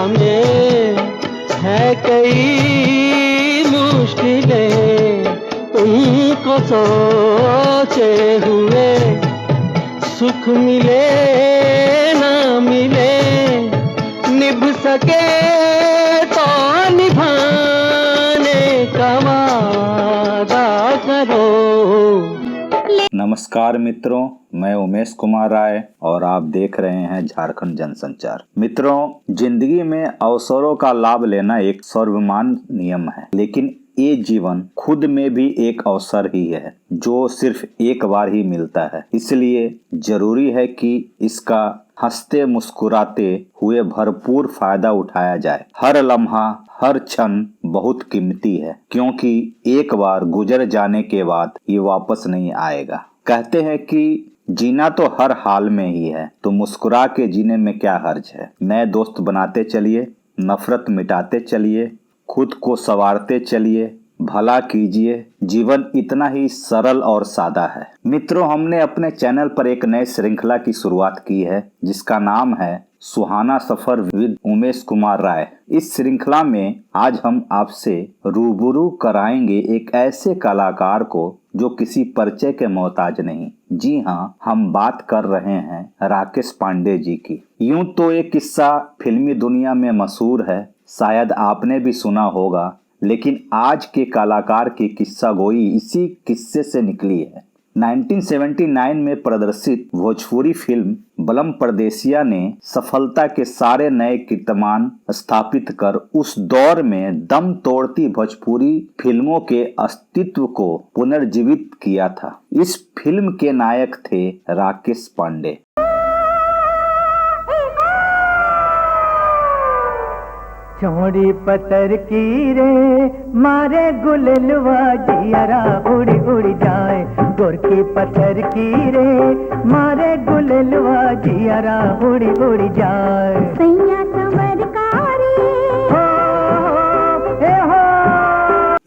में है कई मुश्किलें, उनको सोचे हुए सुख मिले ना मिले, निभ सके तो निभाने का वादा करो। नमस्कार मित्रों, मैं उमेश कुमार राय और आप देख रहे हैं झारखंड जनसंचार। मित्रों, जिंदगी में अवसरों का लाभ लेना एक सर्वमान्य नियम है, लेकिन ये जीवन खुद में भी एक अवसर ही है जो सिर्फ एक बार ही मिलता है। इसलिए जरूरी है कि इसका हंसते मुस्कुराते हुए भरपूर फायदा उठाया जाए। हर लम्हा, हर क्षण बहुत कीमती है, क्योंकि एक बार गुजर जाने के बाद ये वापस नहीं आएगा। कहते हैं कि जीना तो हर हाल में ही है, तो मुस्कुरा के जीने में क्या हर्ज है। नए दोस्त बनाते चलिए, नफरत मिटाते चलिए, खुद को संवारते चलिए, भला कीजिए। जीवन इतना ही सरल और सादा है। मित्रों, हमने अपने चैनल पर एक नए श्रृंखला की शुरुआत की है जिसका नाम है सुहाना सफर विद उमेश कुमार राय। इस श्रृंखला में आज हम आपसे रूबरू कराएंगे एक ऐसे कलाकार को जो किसी परिचय के मोहताज नहीं। जी हाँ, हम बात कर रहे हैं राकेश पांडे जी की। यूं तो एक किस्सा फिल्मी दुनिया में मशहूर है, शायद आपने भी सुना होगा, लेकिन आज के कलाकार की किस्सा गोई इसी किस्से से निकली है। 1979 में प्रदर्शित भोजपुरी फिल्म बलम परदेसिया ने सफलता के सारे नए कीर्तिमान स्थापित कर उस दौर में दम तोड़ती भोजपुरी फिल्मों के अस्तित्व को पुनर्जीवित किया था। इस फिल्म के नायक थे राकेश पांडे। चौड़ी पत्थर की रे मारे गुललवा जियरा उड़ी उड़ी जाए, गोरकी पत्थर की रे मारे गुललवा जियरा उड़ी उड़ी जाए। सैया समरकारी हो।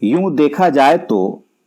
यूं देखा जाए तो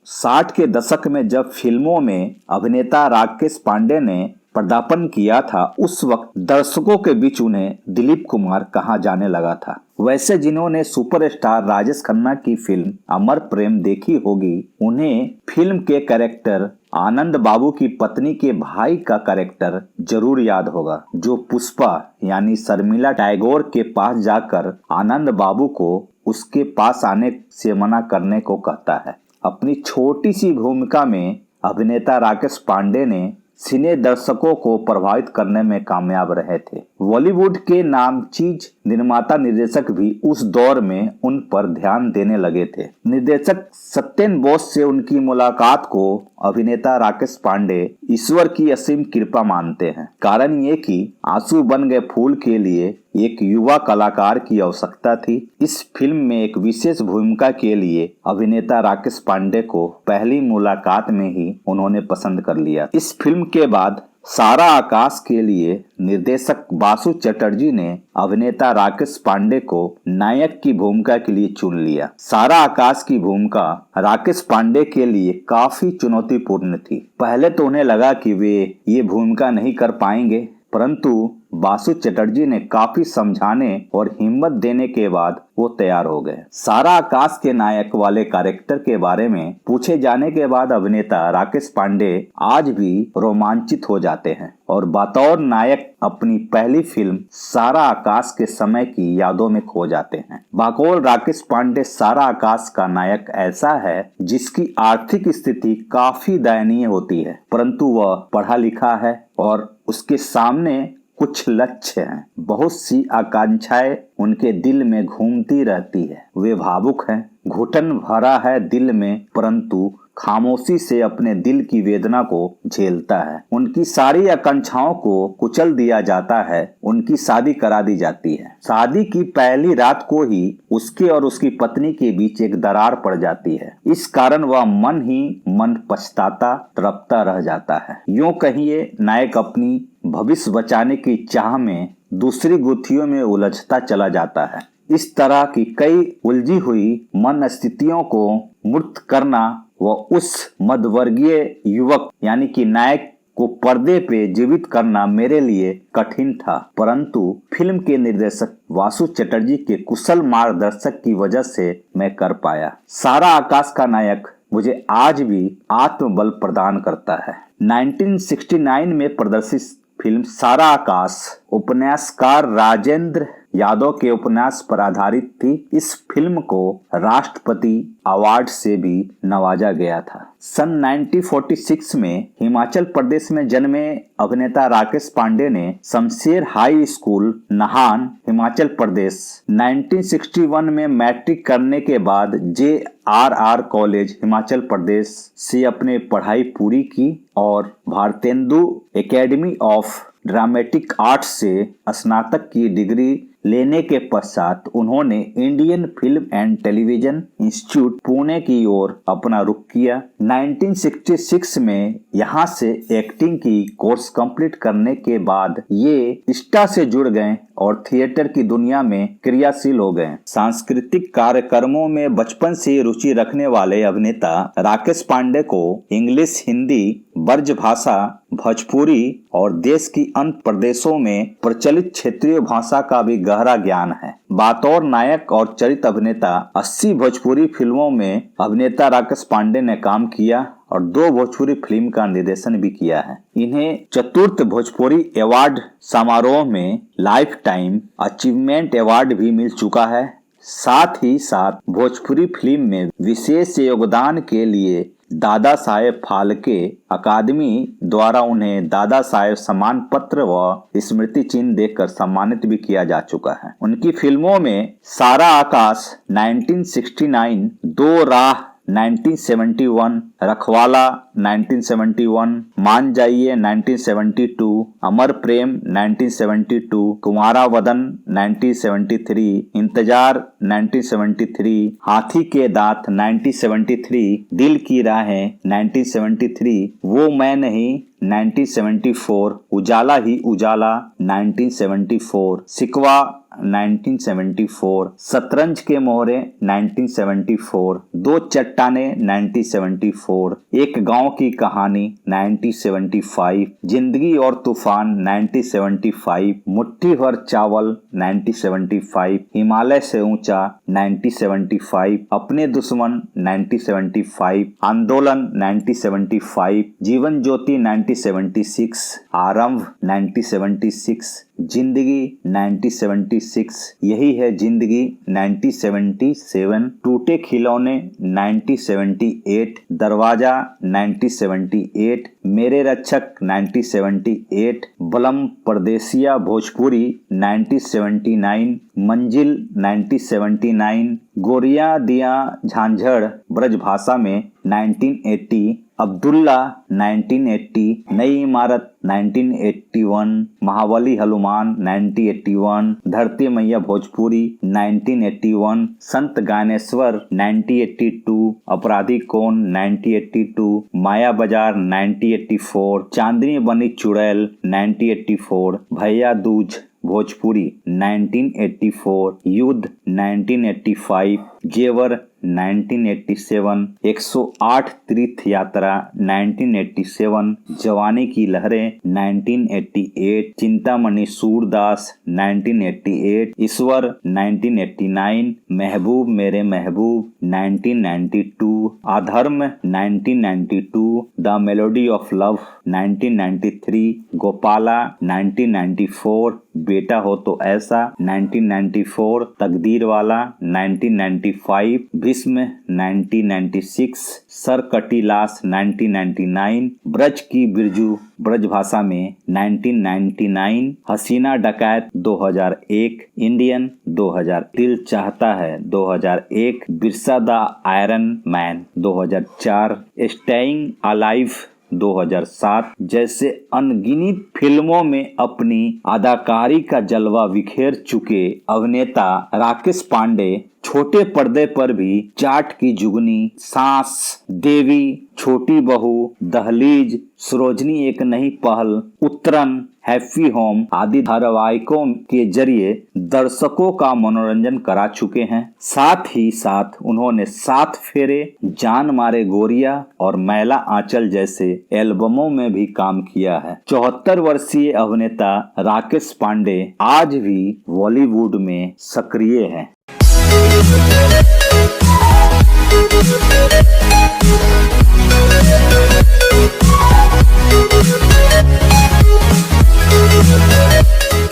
60 के दशक में जब फिल्मों में अभिनेता राकेश पांडे ने पदार्पण किया था, उस वक्त दर्शकों के बीच उन्हें दिलीप कुमार कहा जाने लगा था। वैसे जिन्होंने सुपरस्टार राजेश खन्ना की फिल्म अमर प्रेम देखी होगी, उन्हें फिल्म के कैरेक्टर आनंद बाबू की पत्नी के भाई का कैरेक्टर जरूर याद होगा, जो पुष्पा यानी शर्मिला टैगोर के पास जाकर आनंद बाबू को उसके पास आने से मना करने को कहता है। अपनी छोटी सी भूमिका में अभिनेता राकेश पांडे ने सिने दर्शकों को प्रभावित करने में कामयाब रहे थे। बॉलीवुड के नामचीज निर्माता निर्देशक भी उस दौर में उन पर ध्यान देने लगे थे। निर्देशक सत्येन बोस से उनकी मुलाकात को अभिनेता राकेश पांडे ईश्वर की असीम कृपा मानते हैं। कारण ये कि आंसू बन गए फूल के लिए एक युवा कलाकार की आवश्यकता थी। इस फिल्म में एक विशेष भूमिका के लिए अभिनेता राकेश पांडे को पहली मुलाकात में ही उन्होंने पसंद कर लिया। इस फिल्म के बाद सारा आकाश के लिए निर्देशक बासु चटर्जी ने अभिनेता राकेश पांडे को नायक की भूमिका के लिए चुन लिया। सारा आकाश की भूमिका राकेश पांडे के लिए काफी चुनौतीपूर्ण थी। पहले तो उन्हें लगा कि वे ये भूमिका नहीं कर पाएंगे, परंतु बासु चटर्जी ने काफी समझाने और हिम्मत देने के बाद वो तैयार हो गए। सारा आकाश के नायक वाले कैरेक्टर के बारे में पूछे जाने के बाद अभिनेता राकेश पांडे आज भी रोमांचित हो जाते हैं और बतौर नायक अपनी पहली फिल्म सारा आकाश के समय की यादों में खो जाते हैं। बकौल राकेश पांडे सारा आकाश का नायक ऐसा है जिसकी आर्थिक स्थिति काफी दयनीय होती है, परंतु वह पढ़ा लिखा है और उसके सामने कुछ लक्ष्य हैं। बहुत सी आकांक्षाएं उनके दिल में घूमती रहती है। वे भावुक हैं, घुटन भरा है दिल में, परंतु खामोशी से अपने दिल की वेदना को झेलता है। उनकी सारी आकांक्षाओं को कुचल दिया जाता है, उनकी शादी करा दी जाती है। शादी की पहली रात को ही उसके और उसकी पत्नी के बीच एक दरार पड़ जाती है। इस कारण वह मन ही मन पछताता तड़पता रह जाता है। यूं कहिए, नायक अपनी भविष्य बचाने की चाह में दूसरी गुत्थियों में उलझता चला जाता है। इस तरह की कई उलझी हुई मन स्थितियों को मूर्त करना व उस मध्यवर्गीय युवक यानी कि नायक को पर्दे पे जीवित करना मेरे लिए कठिन था, परंतु फिल्म के निर्देशक वासु चटर्जी के कुशल मार्गदर्शक की वजह से मैं कर पाया। सारा आकाश का नायक मुझे आज भी आत्मबल प्रदान करता है। 1969 में प्रदर्शित फिल्म सारा आकाश उपन्यासकार राजेंद्र यादव के उपन्यास पर आधारित थी। इस फिल्म को राष्ट्रपति अवार्ड से भी नवाजा गया था। सन 1946 में हिमाचल प्रदेश में जन्मे अभिनेता राकेश पांडे ने शमशेर हाई स्कूल नाहन हिमाचल प्रदेश 1961 में मैट्रिक करने के बाद JRR कॉलेज हिमाचल प्रदेश से अपने पढ़ाई पूरी की और Bharatendu academy of dramatic arts से स्नातक की डिग्री लेने के पश्चात उन्होंने Indian film and television institute Pune की ओर अपना रुख किया। 1966 में यहाँ से एक्टिंग की कोर्स कंप्लीट करने के बाद ये स्टार से जुड़ गए और थिएटर की दुनिया में क्रियाशील हो गए। सांस्कृतिक कार्यक्रमों में बचपन से रुचि रखने वाले अभिनेता राकेश पांडे को इंग्लिश, हिंदी, ब्रज भाषा, भोजपुरी और देश की अन्य प्रदेशों में प्रचलित क्षेत्रीय भाषा का भी गहरा ज्ञान है। बतौर नायक और चरित्र अभिनेता 80 भोजपुरी फिल्मों में अभिनेता राकेश पांडे ने काम किया और 2 भोजपुरी फिल्म का निर्देशन भी किया है। इन्हें चतुर्थ भोजपुरी अवार्ड समारोह में लाइफ टाइम अचीवमेंट अवार्ड भी मिल चुका है। साथ ही साथ भोजपुरी फिल्म में विशेष योगदान के लिए दादा साहेब फाल्के अकादमी द्वारा उन्हें दादा साहेब सम्मान पत्र व स्मृति चिन्ह देकर सम्मानित भी किया जा चुका है। उनकी फिल्मों में सारा आकाश 1969, दो राह 1971, रखवाला 1971, मान जाइए 1972, अमर प्रेम 1972, कुंवारा वदन 1973, इंतजार 1973, हाथी के दांत 1973, दिल की राहें 1973, वो मैं नहीं 1974, उजाला ही उजाला 1974, सिकवा 1974, शतरंज के मोहरे 1974, दो चट्टाने 1974, एक गांव की कहानी 1975, जिंदगी और तूफान 1975, मुट्ठी भर चावल 1975, हिमालय से ऊंचा 1975, अपने दुश्मन 1975, आंदोलन 1975, जीवन ज्योति 1976, आरंभ 1976, जिंदगी 1976, यही है जिंदगी 1977, टूटे खिलौने 1978, दरवाजा 1978, मेरे रक्षक 1978, बलम परदेसिया भोजपुरी 1979, मंजिल 1979, गोरिया दिया झांझड़ ब्रज भाषा में 1980, अब्दुल्ला 1980, नई इमारत 1981, महाबली हनुमान 1981, धरती मैया भोजपुरी 1981, संत गायनेश्वर 1982, अपराधी कौन 1982, माया बाजार 1984, चांदनी बनी चुड़ैल 1984, भैया दूज भोजपुरी 1984, युद्ध 1985, जेवर 1987, 108 तीर्थ यात्रा 1987, जवानी की लहरें 1988, चिंतामणि सूरदास 1988, ईश्वर 1989, महबूब मेरे महबूब 1992, अधर्म 1992, the melody of love 1993, Gopala 1994, बेटा हो तो ऐसा 1994, तकदीर वाला 1995, भीष्म 1996, सरकटी लाश 1999, ब्रज की बिरजू ब्रज भाषा में 1999, हसीना डकैत 2001, इंडियन 2000, दिल चाहता है 2001, Birsa the iron man 2004, staying alive 2007 जैसे अनगिनत फिल्मों में अपनी अदाकारी का जलवा बिखेर चुके अभिनेता राकेश पांडे छोटे पर्दे पर भी जाट की जुगनी, सांस, देवी, छोटी बहू, दहलीज, सरोजनी एक नई पहल, उत्तरन, हैप्पी होम आदि धारावाहिकों के जरिए दर्शकों का मनोरंजन करा चुके हैं। साथ ही साथ उन्होंने 7 फेरे, जान मारे गोरिया और मैला आंचल जैसे एल्बमों में भी काम किया है। 74 वर्षीय अभिनेता राकेश पांडे आज भी बॉलीवुड में सक्रिय हैं।